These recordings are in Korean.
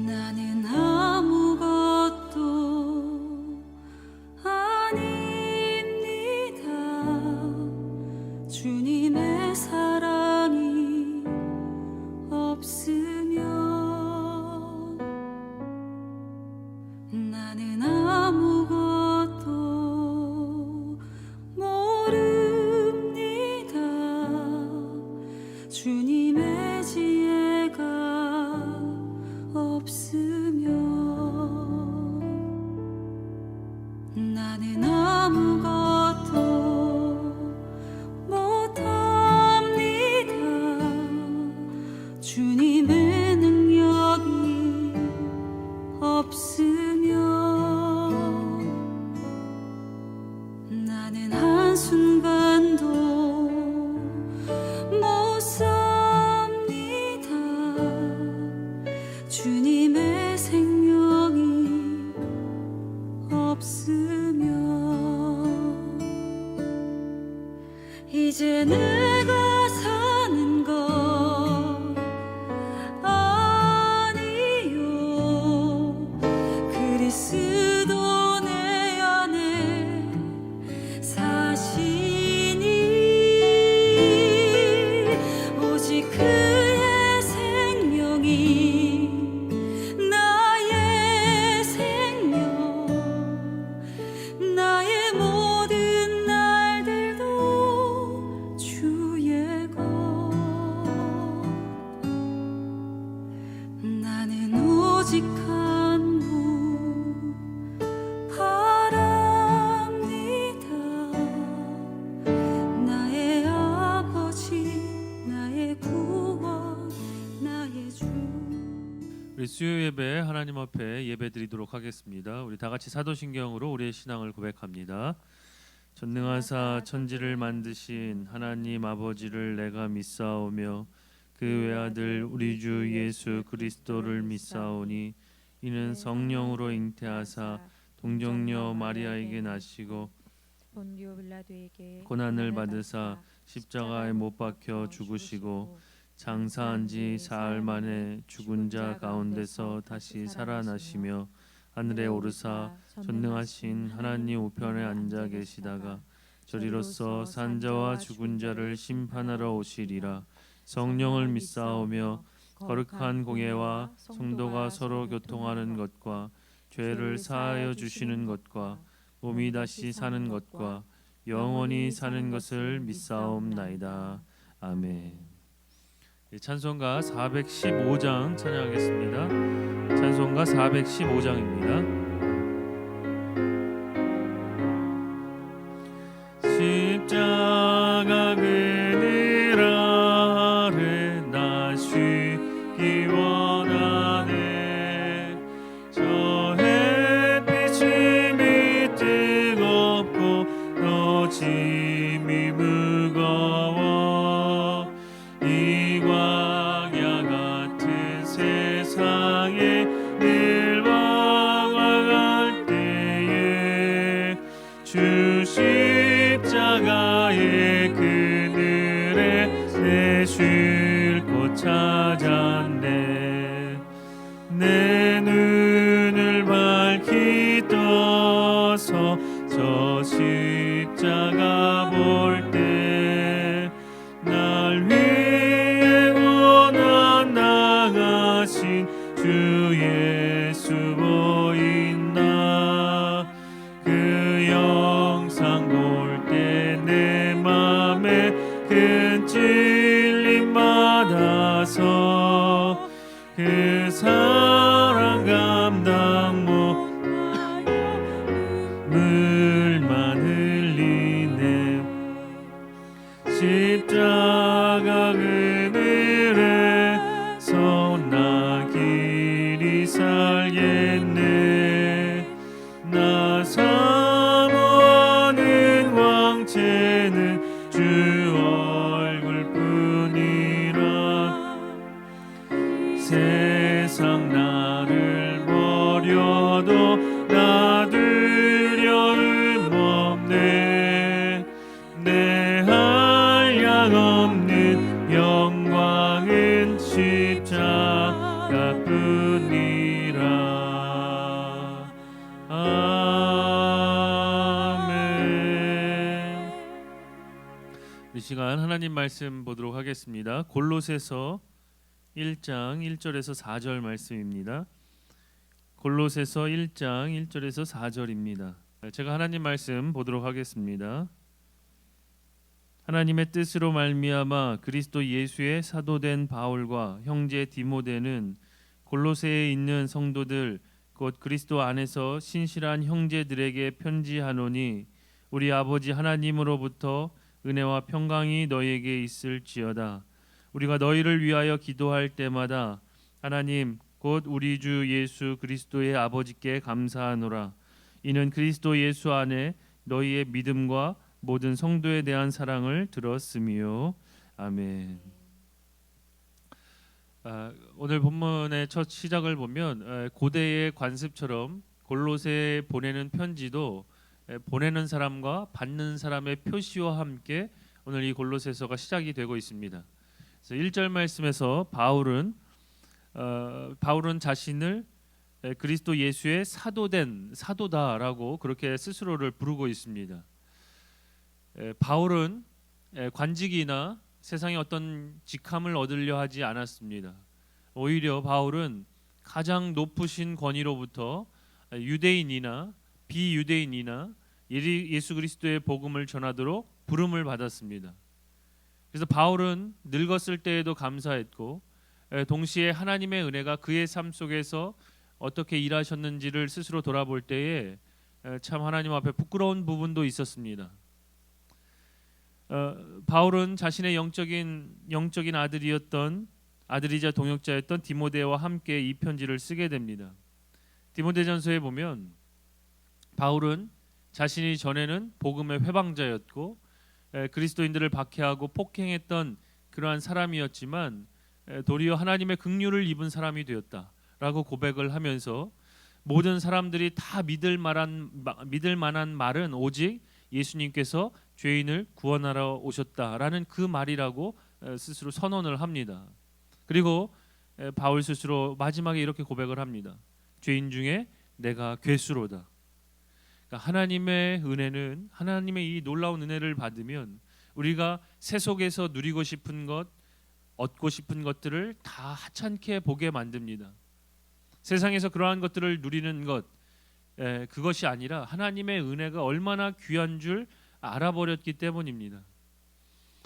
나는 아무것도 아닙니다. 주님의 사랑이 없으면 나는 아무것도 모릅니다. 주님의 지혜가 없으면 나는 아무것도 못합니다. 주님의 능력이 없으면 나는 한순간도 못 삽니다. 주님의 생명이 없으면 이제 내가 사는 것 아니요 그리스도 내 안에 사시니 오직 그의 생명이 나의 생명 나의 모든 날들도 주의 것 나는 오직 한 분 바랍니다. 나의 아버지 나의 구원 나의 주. 우리 수요 예배 하나님 앞에 예배드리도록 하겠습니다. 우리 다 같이 사도신경으로 우리의 신앙을 고백합니다. 전능하사 천지를 만드신 하나님 아버지를 내가 믿사오며 그 외아들 우리 주 예수 그리스도를 믿사오니 이는 성령으로 잉태하사 동정녀 마리아에게 나시고 본디오 빌라도에게 고난을 받으사 십자가에 못 박혀 죽으시고 장사한 지 사흘 만에 죽은 자 가운데서 다시 살아나시며 하늘에 오르사 전능하신 하나님 우편에 앉아 계시다가 저리로서 산자와 죽은 자를 심판하러 오시리라. 성령을 믿사오며 거룩한 공예와 성도가 서로 교통하는 것과 죄를 사하여 주시는 것과 몸이 다시 사는 것과 영원히 사는 것을 믿사옵나이다. 아멘. 찬송가 415장 찬양하겠습니다. 찬송가 415장입니다. 십자가 그늘 아래 나 쉬기 원하네. 저 햇빛이 뜨겁고 또 짐이 무거워 이 광야 같은 세상에 늘 방황할 때에 주 십자가의 그늘에 내 쉴 곳 찾았네. 내 눈을 밝히 떠서 저 십자가 볼 때 날 위해 고난 당하신 주 예수 보인다. 그 영상 볼 때 내 맘에 큰 찔림 받아서 그 사랑 감당 못하여 물만 흘리네. 십자가 그늘에서 나 길이 살겠네. 나 사모하는 왕체는 주 얼굴뿐이라. 세상 나를 버려도 나 두려움 없네. 내 한량 없는 영광은 십자가뿐이야. 시간 하나님 말씀 보도록 하겠습니다. 골로새서 1장 1절에서 4절 말씀입니다. 골로새서 1장 1절에서 4절입니다. 제가 하나님 말씀 보도록 하겠습니다. 하나님의 뜻으로 말미암아 그리스도 예수의 사도된 바울과 형제 디모데는 골로새에 있는 성도들 곧 그리스도 안에서 신실한 형제들에게 편지하노니 우리 아버지 하나님으로부터 은혜와 평강이 너희에게 있을지어다. 우리가 너희를 위하여 기도할 때마다 하나님 곧 우리 주 예수 그리스도의 아버지께 감사하노라. 이는 그리스도 예수 안에 너희의 믿음과 모든 성도에 대한 사랑을 들었으미요. 아멘. 오늘 본문의 첫 시작을 보면 고대의 관습처럼 골로새에 보내는 편지도 보내는 사람과 받는 사람의 표시와 함께 오늘 이 골로새서가 시작이 되고 있습니다. 그래서 1절 말씀에서 바울은 자신을 그리스도 예수의 사도다라고 그렇게 스스로를 부르고 있습니다. 바울은 관직이나 세상에 어떤 직함을 얻으려 하지 않았습니다. 오히려 바울은 가장 높으신 권위로부터 유대인이나 비유대인이나 예수 그리스도의 복음을 전하도록 부름을 받았습니다. 그래서 바울은 늙었을 때에도 감사했고 동시에 하나님의 은혜가 그의 삶 속에서 어떻게 일하셨는지를 스스로 돌아볼 때에 참 하나님 앞에 부끄러운 부분도 있었습니다. 바울은 자신의 영적인 아들이자 동역자였던 디모데와 함께 이 편지를 쓰게 됩니다. 디모데전서에 보면 바울은 자신이 전에는 복음의 회방자였고 그리스도인들을 박해하고 폭행했던 그러한 사람이었지만 도리어 하나님의 긍휼을 입은 사람이 되었다라고 고백을 하면서 모든 사람들이 다 믿을 만한 말은 오직 예수님께서 죄인을 구원하러 오셨다라는 그 말이라고 스스로 선언을 합니다. 그리고 바울 스스로 마지막에 이렇게 고백을 합니다. 죄인 중에 내가 괴수로다. 그러니까 하나님의 은혜는, 하나님의 이 놀라운 은혜를 받으면 우리가 세속에서 누리고 싶은 것, 얻고 싶은 것들을 다 하찮게 보게 만듭니다. 세상에서 그러한 것들을 누리는 것, 그것이 아니라 하나님의 은혜가 얼마나 귀한 줄 알아버렸기 때문입니다.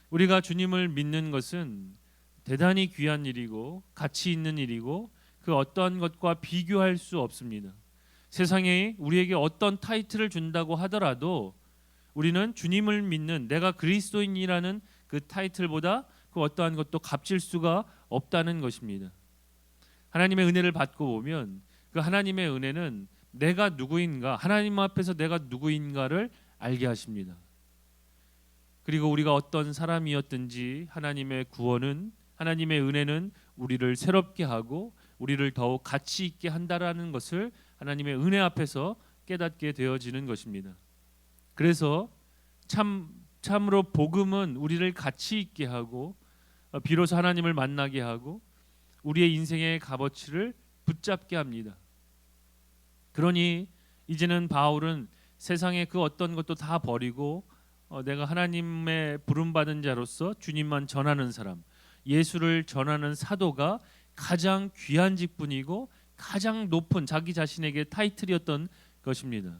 우리가 주님을 믿는 것은 대단히 귀한 일이고 가치 있는 일이고 그 어떠한 것과 비교할 수 없습니다. 세상에 우리에게 어떤 타이틀을 준다고 하더라도 우리는 주님을 믿는 내가 그리스도인이라는 그 타이틀보다 그 어떠한 것도 값질 수가 없다는 것입니다. 하나님의 은혜를 받고 보면 그 하나님의 은혜는 내가 누구인가, 하나님 앞에서 내가 누구인가를 알게 하십니다. 그리고 우리가 어떤 사람이었든지 하나님의 구원은, 하나님의 은혜는 우리를 새롭게 하고 우리를 더욱 가치 있게 한다라는 것을 하나님의 은혜 앞에서 깨닫게 되어지는 것입니다. 그래서 참으로 복음은 우리를 가치 있게 하고 비로소 하나님을 만나게 하고 우리의 인생의 값어치를 붙잡게 합니다. 그러니 이제는 바울은 세상의 그 어떤 것도 다 버리고 내가 하나님의 부름받은 자로서 주님만 전하는 사람, 예수를 전하는 사도가 가장 귀한 직분이고 가장 높은 자기 자신에게 타이틀이었던 것입니다.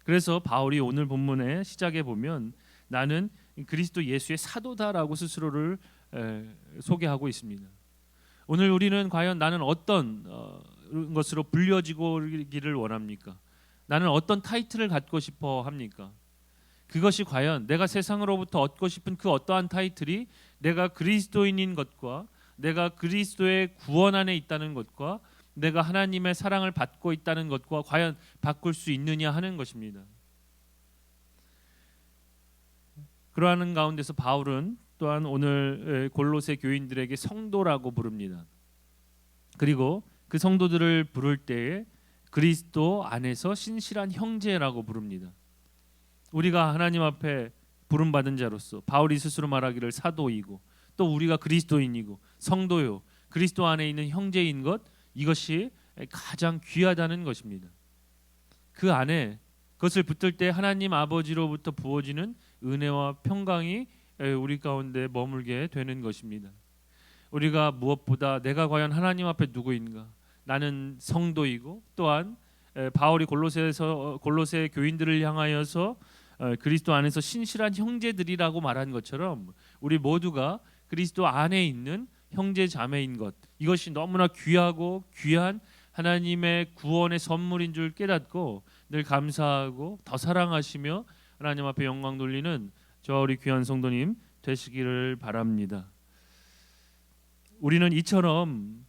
그래서 바울이 오늘 본문의 시작에 보면 나는 그리스도 예수의 사도다라고 스스로를 소개하고 있습니다. 오늘 우리는 과연 나는 어떤 것으로 불려지기를 원합니까? 나는 어떤 타이틀을 갖고 싶어 합니까? 그것이 과연 내가 세상으로부터 얻고 싶은 그 어떠한 타이틀이 내가 그리스도인인 것과 내가 그리스도의 구원 안에 있다는 것과 내가 하나님의 사랑을 받고 있다는 것과 과연 바꿀 수 있느냐 하는 것입니다. 그러한 가운데서 바울은 또한 오늘 골로새 교인들에게 성도라고 부릅니다. 그리고 그 성도들을 부를 때에 그리스도 안에서 신실한 형제라고 부릅니다. 우리가 하나님 앞에 부름받은 자로서 바울이 스스로 말하기를 사도이고 또 우리가 그리스도인이고 성도요 그리스도 안에 있는 형제인 것, 이것이 가장 귀하다는 것입니다. 그 안에 그것을 붙들 때 하나님 아버지로부터 부어지는 은혜와 평강이 우리 가운데 머물게 되는 것입니다. 우리가 무엇보다 내가 과연 하나님 앞에 누구인가? 나는 성도이고 또한 바울이 골로새 교인들을 향하여서 그리스도 안에서 신실한 형제들이라고 말한 것처럼 우리 모두가 그리스도 안에 있는 형제 자매인 것, 이것이 너무나 귀하고 귀한 하나님의 구원의 선물인 줄 깨닫고 늘 감사하고 더 사랑하시며 하나님 앞에 영광 돌리는 저 우리 귀한 성도님 되시기를 바랍니다. 우리는 이처럼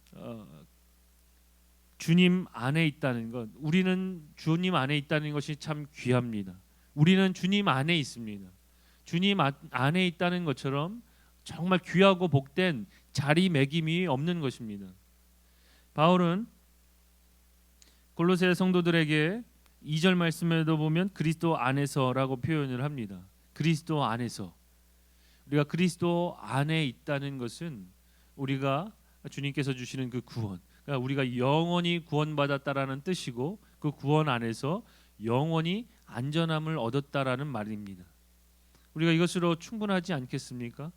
주님 안에 있다는 것, 우리는 주님 안에 있다는 것이 참 귀합니다. 우리는 주님 안에 있습니다. 주님 안에 있다는 것처럼 정말 귀하고 복된 자리매김이 없는 것입니다. 바울은 골로새 성도들에게 2절 말씀에도 보면 그리스도 안에서라고 표현을 합니다. 그리스도 안에서. 우리가 그리스도 안에 있다는 것은 우리가 주님께서 주시는 그 구원, 그러니까 우리가 영원히 구원받았다라는 뜻이고 그 구원 안에서 영원히 안전함을 얻었다라는 말입니다. 우리가 이것으로 충분하지 않겠습니까?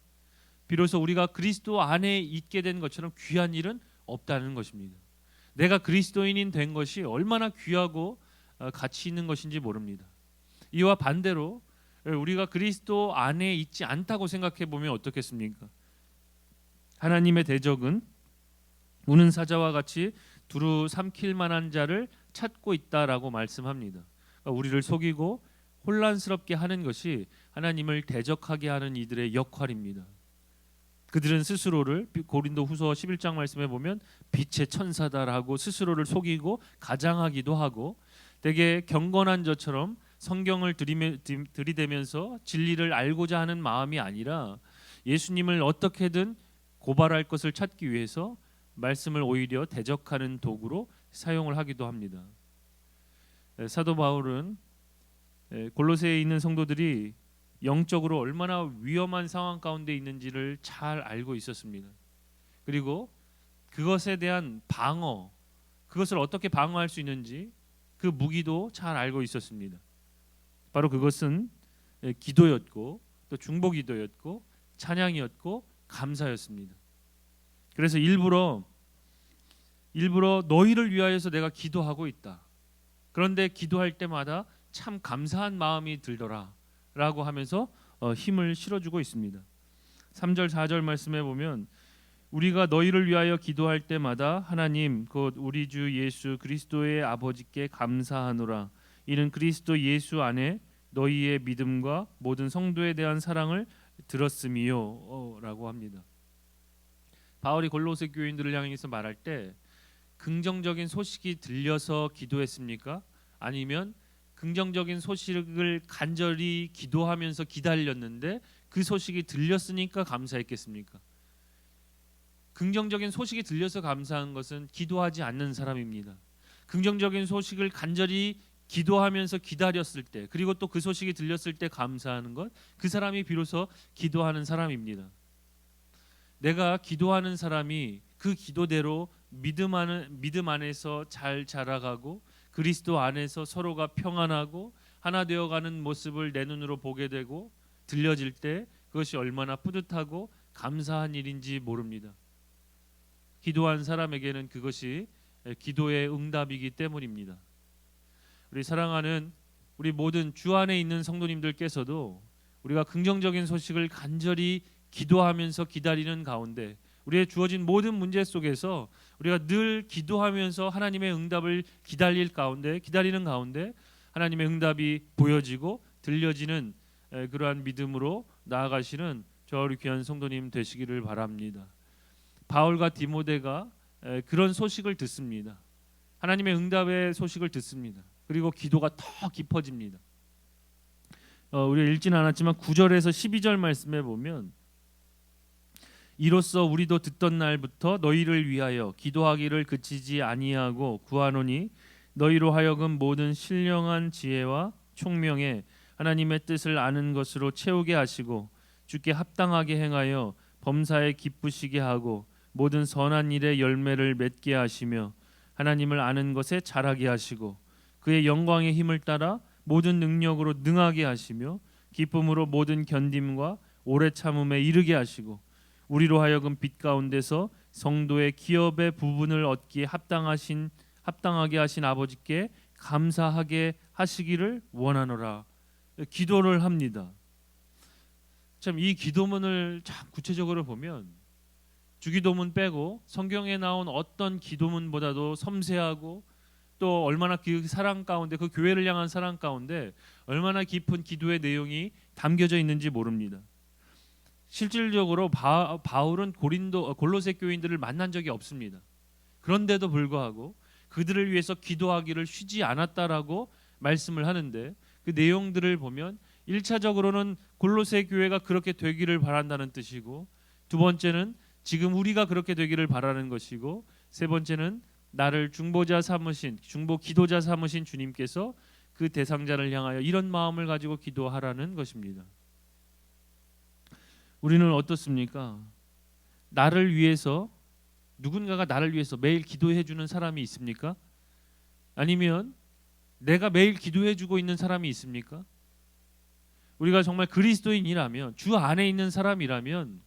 비로소 우리가 그리스도 안에 있게 된 것처럼 귀한 일은 없다는 것입니다. 내가 그리스도인인 된 것이 얼마나 귀하고 가치 있는 것인지 모릅니다. 이와 반대로 우리가 그리스도 안에 있지 않다고 생각해 보면 어떻겠습니까? 하나님의 대적은 우는 사자와 같이 두루 삼킬 만한 자를 찾고 있다라고 말씀합니다. 그러니까 우리를 속이고 혼란스럽게 하는 것이 하나님을 대적하게 하는 이들의 역할입니다. 그들은 스스로를 고린도후서 11장 말씀에 보면 빛의 천사다라고 스스로를 속이고 가장하기도 하고 되게 경건한 저처럼 성경을 들이대면서 진리를 알고자 하는 마음이 아니라 예수님을 어떻게든 고발할 것을 찾기 위해서 말씀을 오히려 대적하는 도구로 사용을 하기도 합니다. 사도 바울은 골로새에 있는 성도들이 영적으로 얼마나 위험한 상황 가운데 있는지를 잘 알고 있었습니다. 그리고 그것에 대한 방어, 그것을 어떻게 방어할 수 있는지 그 무기도 잘 알고 있었습니다. 바로 그것은 기도였고 또 중보기도였고 찬양이었고 감사였습니다. 그래서 일부러 너희를 위하여서 내가 기도하고 있다. 그런데 기도할 때마다 참 감사한 마음이 들더라 라고 하면서 힘을 실어주고 있습니다. 3절 4절 말씀에 보면 우리가 너희를 위하여 기도할 때마다 하나님 곧 우리 주 예수 그리스도의 아버지께 감사하노라. 이는 그리스도 예수 안에 너희의 믿음과 모든 성도에 대한 사랑을 들었음이요 라고 합니다. 바울이 골로새 교인들을 향해서 말할 때 긍정적인 소식이 들려서 기도했습니까? 아니면 긍정적인 소식을 간절히 기도하면서 기다렸는데 그 소식이 들렸으니까 감사했겠습니까? 긍정적인 소식이 들려서 감사한 것은 기도하지 않는 사람입니다. 긍정적인 소식을 간절히 기도하면서 기다렸을 때 그리고 또 그 소식이 들렸을 때 감사하는 것, 그 사람이 비로소 기도하는 사람입니다. 내가 기도하는 사람이 그 기도대로 믿음 안에서 잘 자라가고 그리스도 안에서 서로가 평안하고 하나 되어가는 모습을 내 눈으로 보게 되고 들려질 때 그것이 얼마나 뿌듯하고 감사한 일인지 모릅니다. 기도한 사람에게는 그것이 기도의 응답이기 때문입니다. 우리 사랑하는 우리 모든 주 안에 있는 성도님들께서도 우리가 긍정적인 소식을 간절히 기도하면서 기다리는 가운데 우리의 주어진 모든 문제 속에서 우리가 늘 기도하면서 하나님의 응답을 기다리는 가운데 하나님의 응답이 보여지고 들려지는 그러한 믿음으로 나아가시는 저 우리 귀한 성도님 되시기를 바랍니다. 바울과 디모데가 그런 소식을 듣습니다. 하나님의 응답의 소식을 듣습니다. 그리고 기도가 더 깊어집니다. 우리가 읽지는 않았지만 9절에서 12절 말씀에 보면 이로써 우리도 듣던 날부터 너희를 위하여 기도하기를 그치지 아니하고 구하노니 너희로 하여금 모든 신령한 지혜와 총명에 하나님의 뜻을 아는 것으로 채우게 하시고 주께 합당하게 행하여 범사에 기쁘시게 하고 모든 선한 일의 열매를 맺게 하시며 하나님을 아는 것에 자라게 하시고 그의 영광의 힘을 따라 모든 능력으로 능하게 하시며 기쁨으로 모든 견딤과 오래 참음에 이르게 하시고 우리로 하여금 빛 가운데서 성도의 기업의 부분을 얻기에 합당하게 하신 아버지께 감사하게 하시기를 원하노라. 기도를 합니다. 참 이 기도문을 참 구체적으로 보면 주기도문 빼고 성경에 나온 어떤 기도문보다도 섬세하고 또 얼마나 그 사랑 가운데, 그 교회를 향한 사랑 가운데 얼마나 깊은 기도의 내용이 담겨져 있는지 모릅니다. 실질적으로 바울은 골로새 교인들을 만난 적이 없습니다. 그런데도 불구하고 그들을 위해서 기도하기를 쉬지 않았다라고 말씀을 하는데, 그 내용들을 보면 1차적으로는 골로새 교회가 그렇게 되기를 바란다는 뜻이고, 두 번째는 지금 우리가 그렇게 되기를 바라는 것이고, 세 번째는 나를 중보 기도자 삼으신 주님께서 그 대상자를 향하여 이런 마음을 가지고 기도하라는 것입니다. 우리는 어떻습니까? 누군가가 나를 위해서 매일 기도해 주는 사람이 있습니까? 아니면 내가 매일 기도해 주고 있는 사람이 있습니까? 우리가 정말 그리스도인이라면, 주 안에 있는 사람이라면,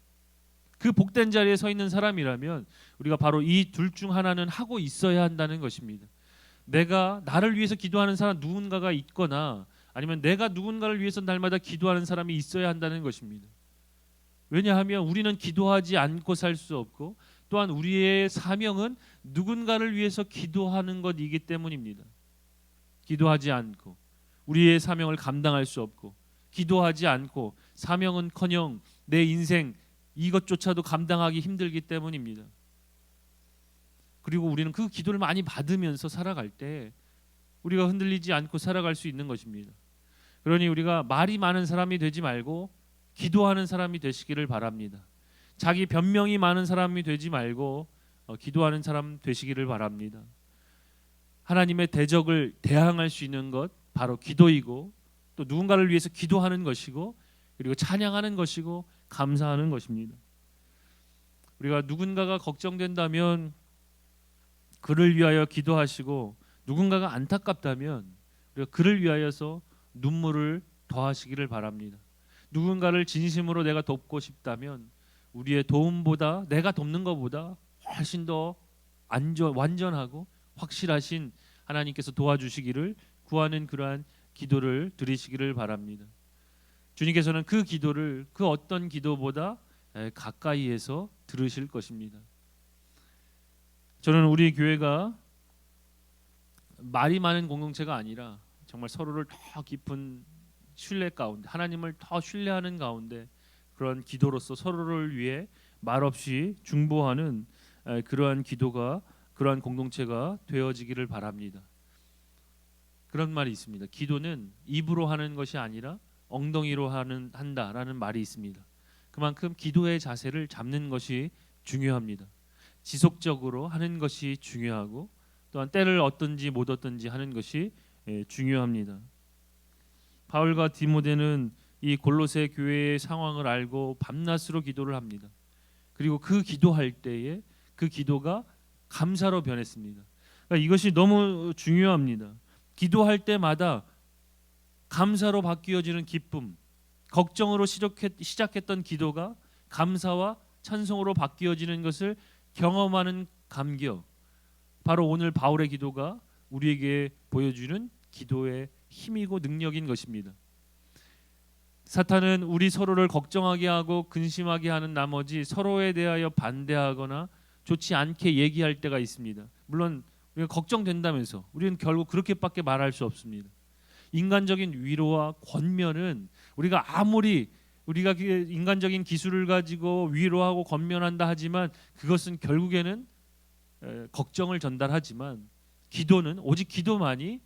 그 복된 자리에 서 있는 사람이라면 우리가 바로 이 둘 중 하나는 하고 있어야 한다는 것입니다. 내가 나를 위해서 기도하는 사람 누군가가 있거나, 아니면 내가 누군가를 위해서 날마다 기도하는 사람이 있어야 한다는 것입니다. 왜냐하면 우리는 기도하지 않고 살 수 없고, 또한 우리의 사명은 누군가를 위해서 기도하는 것이기 때문입니다. 기도하지 않고 우리의 사명을 감당할 수 없고, 기도하지 않고 사명은커녕 내 인생 이것조차도 감당하기 힘들기 때문입니다. 그리고 우리는 그 기도를 많이 받으면서 살아갈 때 우리가 흔들리지 않고 살아갈 수 있는 것입니다. 그러니 우리가 말이 많은 사람이 되지 말고 기도하는 사람이 되시기를 바랍니다. 자기 변명이 많은 사람이 되지 말고 기도하는 사람 되시기를 바랍니다. 하나님의 대적을 대항할 수 있는 것 바로 기도이고, 또 누군가를 위해서 기도하는 것이고, 그리고 찬양하는 것이고, 감사하는 것입니다. 우리가 누군가가 걱정된다면 그를 위하여 기도하시고, 누군가가 안타깝다면 우리가 그를 위하여서 눈물을 더하시기를 바랍니다. 누군가를 진심으로 내가 돕고 싶다면 우리의 도움보다, 내가 돕는 것보다 훨씬 더 완전하고 확실하신 하나님께서 도와주시기를 구하는 그러한 기도를 드리시기를 바랍니다. 주님께서는 그 기도를 그 어떤 기도보다 가까이에서 들으실 것입니다. 저는 우리 교회가 말이 많은 공동체가 아니라 정말 서로를 더 깊은 신뢰 가운데, 하나님을 더 신뢰하는 가운데 그런 기도로서 서로를 위해 말없이 중보하는 그러한 기도가, 그러한 공동체가 되어지기를 바랍니다. 그런 말이 있습니다. 기도는 입으로 하는 것이 아니라 엉덩이로 한다라는 말이 있습니다. 그만큼 기도의 자세를 잡는 것이 중요합니다. 지속적으로 하는 것이 중요하고, 또한 때를 얻든지 못 얻든지 하는 것이 중요합니다. 바울과 디모데는 이 골로새 교회의 상황을 알고 밤낮으로 기도를 합니다. 그리고 그 기도할 때에 그 기도가 감사로 변했습니다. 그러니까 이것이 너무 중요합니다. 기도할 때마다 감사로 바뀌어지는 기쁨, 걱정으로 시작했던 기도가 감사와 찬송으로 바뀌어지는 것을 경험하는 감격, 바로 오늘 바울의 기도가 우리에게 보여주는 기도의 힘이고 능력인 것입니다. 사탄은 우리 서로를 걱정하게 하고 근심하게 하는 나머지 서로에 대하여 반대하거나 좋지 않게 얘기할 때가 있습니다. 물론 우리가 걱정된다면서 우리는 결국 그렇게밖에 말할 수 없습니다. 인간적인 위로와 권면은 우리가 아무리 우리가 인간적인 기술을 가지고 위로하고 권면한다 하지만 그것은 결국에는 걱정을 전달하지만, 기도는 오직 기도만이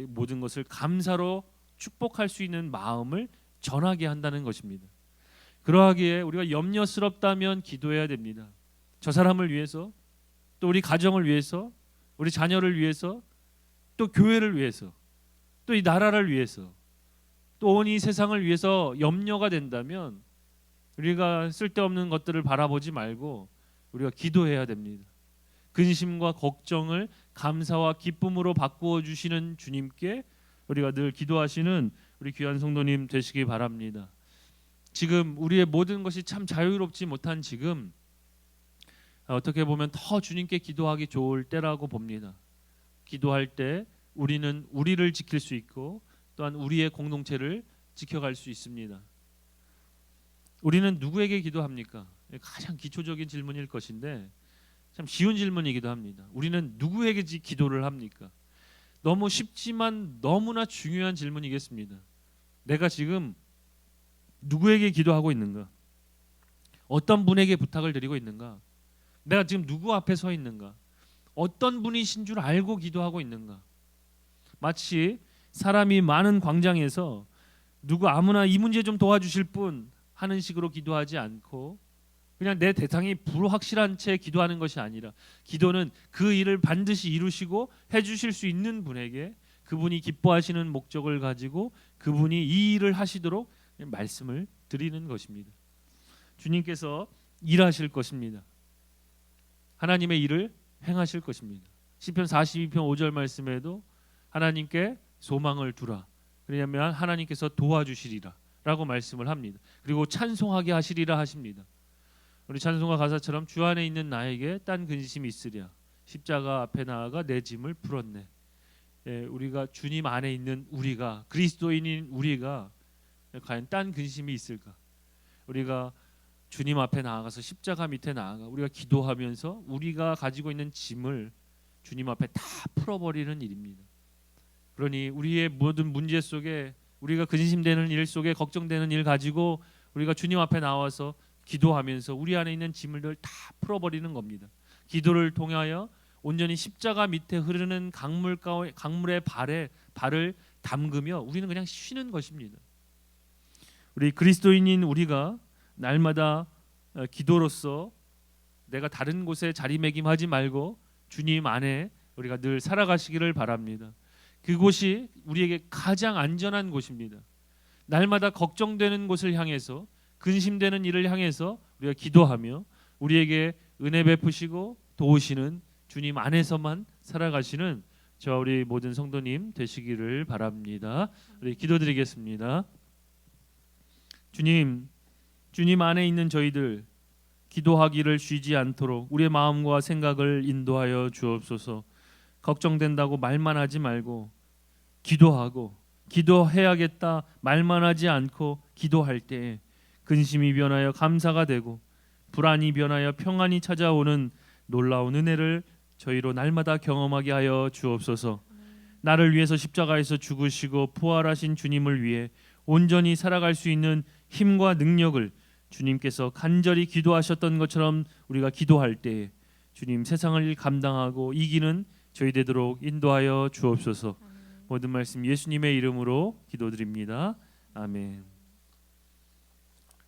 모든 것을 감사로 축복할 수 있는 마음을 전하게 한다는 것입니다. 그러하기에 우리가 염려스럽다면 기도해야 됩니다. 저 사람을 위해서, 또 우리 가정을 위해서, 우리 자녀를 위해서, 또 교회를 위해서, 또 이 나라를 위해서, 또 온 이 세상을 위해서 염려가 된다면 우리가 쓸데없는 것들을 바라보지 말고 우리가 기도해야 됩니다. 근심과 걱정을 감사와 기쁨으로 바꾸어 주시는 주님께 우리가 늘 기도하시는 우리 귀한 성도님 되시기 바랍니다. 지금 우리의 모든 것이 참 자유롭지 못한 지금 어떻게 보면 더 주님께 기도하기 좋을 때라고 봅니다. 기도할 때 우리는 우리를 지킬 수 있고 또한 우리의 공동체를 지켜갈 수 있습니다. 우리는 누구에게 기도합니까? 가장 기초적인 질문일 것인데 참 쉬운 질문이기도 합니다. 우리는 누구에게 기도를 합니까? 너무 쉽지만 너무나 중요한 질문이겠습니다. 내가 지금 누구에게 기도하고 있는가? 어떤 분에게 부탁을 드리고 있는가? 내가 지금 누구 앞에 서 있는가? 어떤 분이신 줄 알고 기도하고 있는가? 마치 사람이 많은 광장에서 누구 아무나 이 문제 좀 도와주실 분 하는 식으로 기도하지 않고 그냥 내 대상이 불확실한 채 기도하는 것이 아니라 기도는 그 일을 반드시 이루시고 해주실 수 있는 분에게 그분이 기뻐하시는 목적을 가지고 그분이 이 일을 하시도록 말씀을 드리는 것입니다. 주님께서 일하실 것입니다. 하나님의 일을 행하실 것입니다. 시편 42편 5절 말씀에도 하나님께 소망을 두라. 왜냐하면 하나님께서 도와주시리라 라고 말씀을 합니다. 그리고 찬송하게 하시리라 하십니다. 우리 찬송가 가사처럼 주 안에 있는 나에게 딴 근심이 있으랴. 십자가 앞에 나아가 내 짐을 풀었네. 우리가 주님 안에 있는 우리가 그리스도인인 우리가 과연 딴 근심이 있을까? 우리가 주님 앞에 나아가서 십자가 밑에 나아가 우리가 기도하면서 우리가 가지고 있는 짐을 주님 앞에 다 풀어버리는 일입니다. 그러니 우리의 모든 문제 속에 우리가 근심되는 일 속에 걱정되는 일 가지고 우리가 주님 앞에 나와서 기도하면서 우리 안에 있는 짐을 다 풀어버리는 겁니다. 기도를 통하여 온전히 십자가 밑에 흐르는 강물의 발을 담그며 우리는 그냥 쉬는 것입니다. 우리 그리스도인인 우리가 날마다 기도로서 내가 다른 곳에 자리매김하지 말고 주님 안에 우리가 늘 살아가시기를 바랍니다. 그곳이 우리에게 가장 안전한 곳입니다. 날마다 걱정되는 곳을 향해서 근심되는 일을 향해서 우리가 기도하며 우리에게 은혜 베푸시고 도우시는 주님 안에서만 살아가시는 저와 우리 모든 성도님 되시기를 바랍니다. 우리 기도드리겠습니다. 주님 안에 있는 저희들 기도하기를 쉬지 않도록 우리의 마음과 생각을 인도하여 주옵소서. 걱정된다고 말만 하지 말고 기도하고 기도해야겠다 말만 하지 않고 기도할 때 근심이 변하여 감사가 되고 불안이 변하여 평안이 찾아오는 놀라운 은혜를 저희로 날마다 경험하게 하여 주옵소서. 나를 위해서 십자가에서 죽으시고 부활하신 주님을 위해 온전히 살아갈 수 있는 힘과 능력을 주님께서 간절히 기도하셨던 것처럼 우리가 기도할 때 주님 세상을 감당하고 이기는 저희 되도록 인도하여 주옵소서. 모든 말씀 예수님의 이름으로 기도드립니다. 아멘.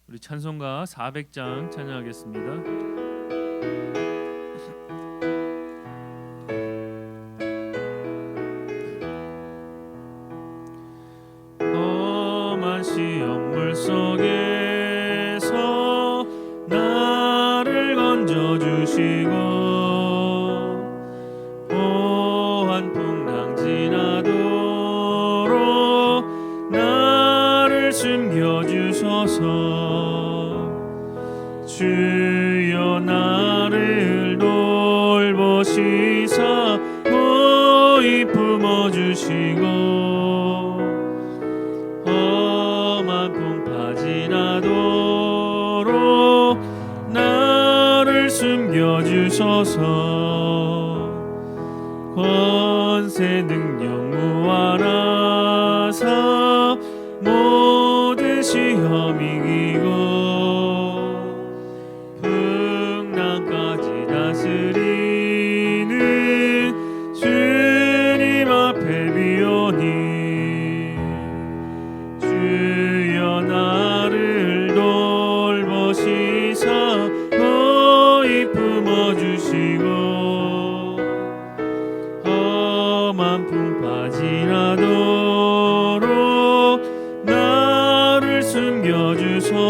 우리 찬송가 400장 찬양하겠습니다. 험한 시험물 속에서 나를 건져주시고 보한 풍랑 지나도록 나를 숨겨주소서. 주여 나를 돌보시사 고이 품어주시고 험한 풍파 지나도록 나를 숨겨주소서. 권세 능력 무한하사 모든 시험 이기고 풍랑까지 다스리는 주님 앞에 비오니 주여 나를 돌보시사 고이 품어주시고 험한 풍파 지나도록 나를 숨겨주소서.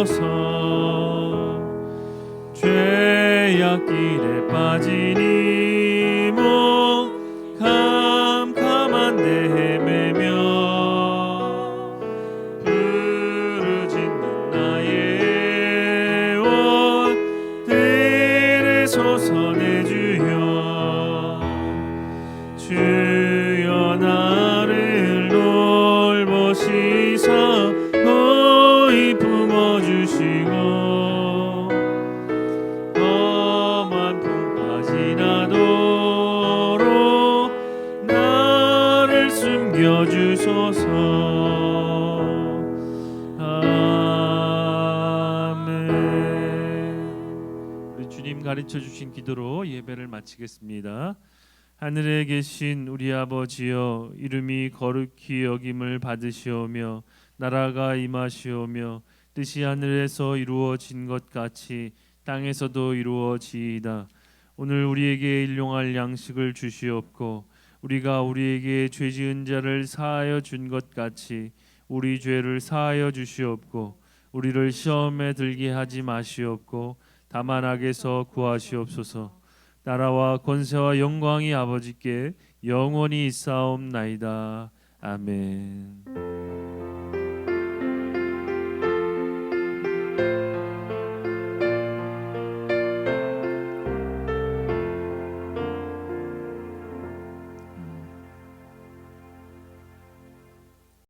외쳐주신 기도로 예배를 마치겠습니다. 하늘에 계신 우리 아버지여, 이름이 거룩히 여김을 받으시오며 나라가 임하시오며 뜻이 하늘에서 이루어진 것 같이 땅에서도 이루어지이다. 오늘 우리에게 일용할 양식을 주시옵고 우리가 우리에게 죄 지은 자를 사하여 준 것 같이 우리 죄를 사하여 주시옵고 우리를 시험에 들게 하지 마시옵고 다만 악에서 구하시옵소서. 나라와 권세와 영광이 아버지께 영원히 있사옵나이다. 아멘.